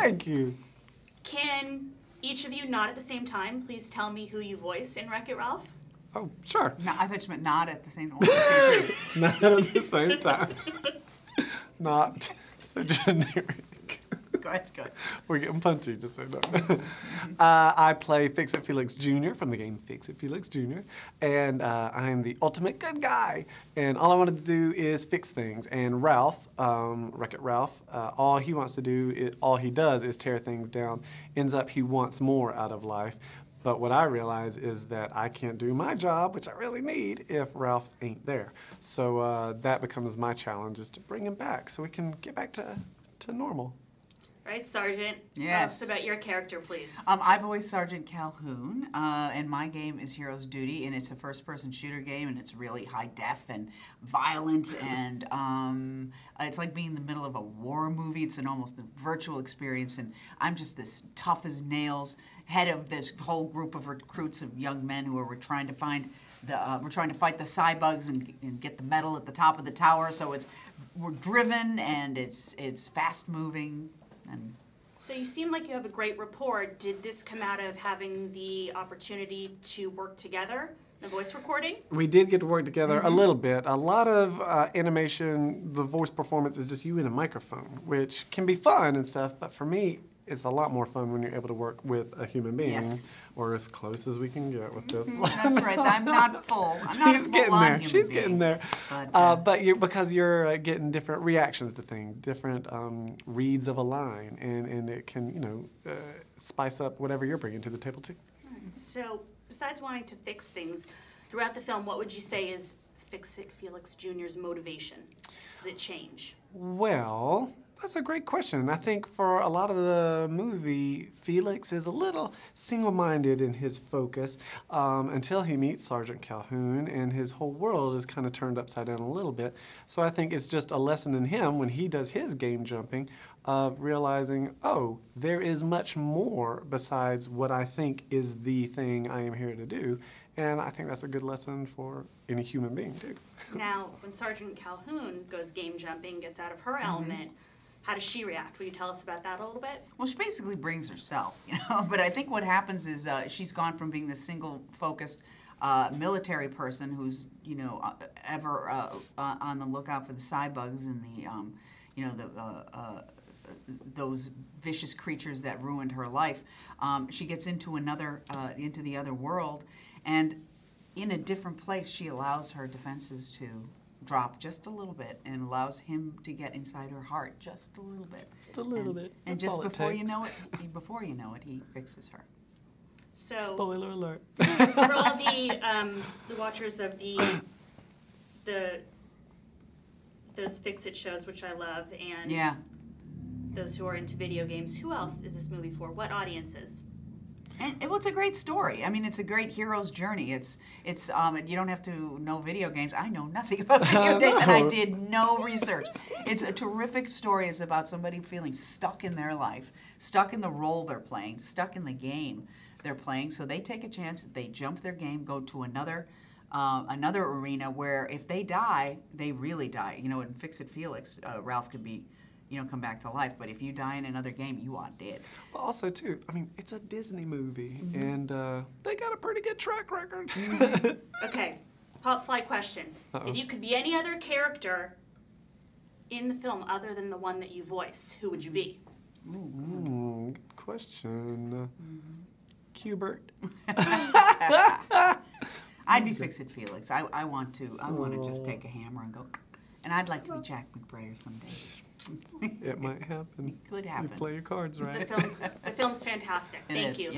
Thank you. Can each of you nod at the same time? Please tell me who you voice in Wreck-It Ralph. Oh, sure. No, I thought you meant nod at the same time. Not at the same time. Not so generic. Good. We're getting punchy, just so you know. I play Fix-It Felix Jr. from the game Fix-It Felix Jr. And I am the ultimate good guy. And all I wanted to do is fix things. And Ralph, Wreck-It Ralph, all he wants to do, all he does is tear things down. Ends up he wants more out of life. But what I realize is that I can't do my job, which I really need, if Ralph ain't there. So that becomes my challenge, is to bring him back so we can get back to normal. All right, Sergeant. Yes. Tell us about your character, please. I voice Sergeant Calhoun, and my game is Hero's Duty, and it's a first-person shooter game, and it's really high-def and violent, and it's like being in the middle of a war movie. It's an almost a virtual experience, and I'm just this tough as nails head of this whole group of recruits of young men who are trying to find we're trying to fight the cybugs and get the medal at the top of the tower. So we're driven, and it's fast-moving. And so you seem like you have a great rapport. Did this come out of having the opportunity to work together, the voice recording? We did get to work together a little bit. A lot of animation, the voice performance is just you and a microphone, which can be fun and stuff, but for me, it's a lot more fun when you're able to work with a human being, or as close as we can get with this. That's right. I'm not full. I'm not She's getting there. She's being. getting there. But because you're getting different reactions to things, different reads of a line, and it can, spice up whatever you're bringing to the table too. So besides wanting to fix things, throughout the film, what would you say is Fix-It Felix Jr.'s motivation? Does it change? Well, that's a great question. I think for a lot of the movie, Felix is a little single-minded in his focus until he meets Sergeant Calhoun, and his whole world is kind of turned upside down a little bit. So I think it's just a lesson in him when he does his game jumping of realizing, oh, there is much more besides what I think is the thing I am here to do. And I think that's a good lesson for any human being, too. Now, when Sergeant Calhoun goes game jumping, gets out of her element, how does she react? Will you tell us about that a little bit? Well, she basically brings herself, But I think what happens is she's gone from being the single-focused military person who's, ever on the lookout for the cybugs and those vicious creatures that ruined her life. She gets into into the other world, and in a different place, she allows her defenses to drop just a little bit and allows him to get inside her heart just a little bit. Just a little bit. And That's just all before it you takes. know it, he fixes her. So, spoiler alert. For all the watchers of those Fix-It shows, which I love, and those who are into video games, who else is this movie for? What audiences? And it's a great story. I mean, it's a great hero's journey. It's you don't have to know video games. I know nothing about video games, and I did no research. It's a terrific story. It's about somebody feeling stuck in their life, stuck in the role they're playing, stuck in the game they're playing. So they take a chance. They jump their game, go to another arena where if they die, they really die. In Fix-It Felix, Ralph could be, come back to life. But if you die in another game, you are dead. Well, also, too, I mean, it's a Disney movie, and they got a pretty good track record. Okay, pop fly question. If you could be any other character in the film other than the one that you voice, who would you be? Good question. Qbert. I'd be Fix-It Felix. I want to just take a hammer and go. And I'd like to be Jack McBrayer someday. It might happen. It could happen. You play your cards right. The film's fantastic. Thank you.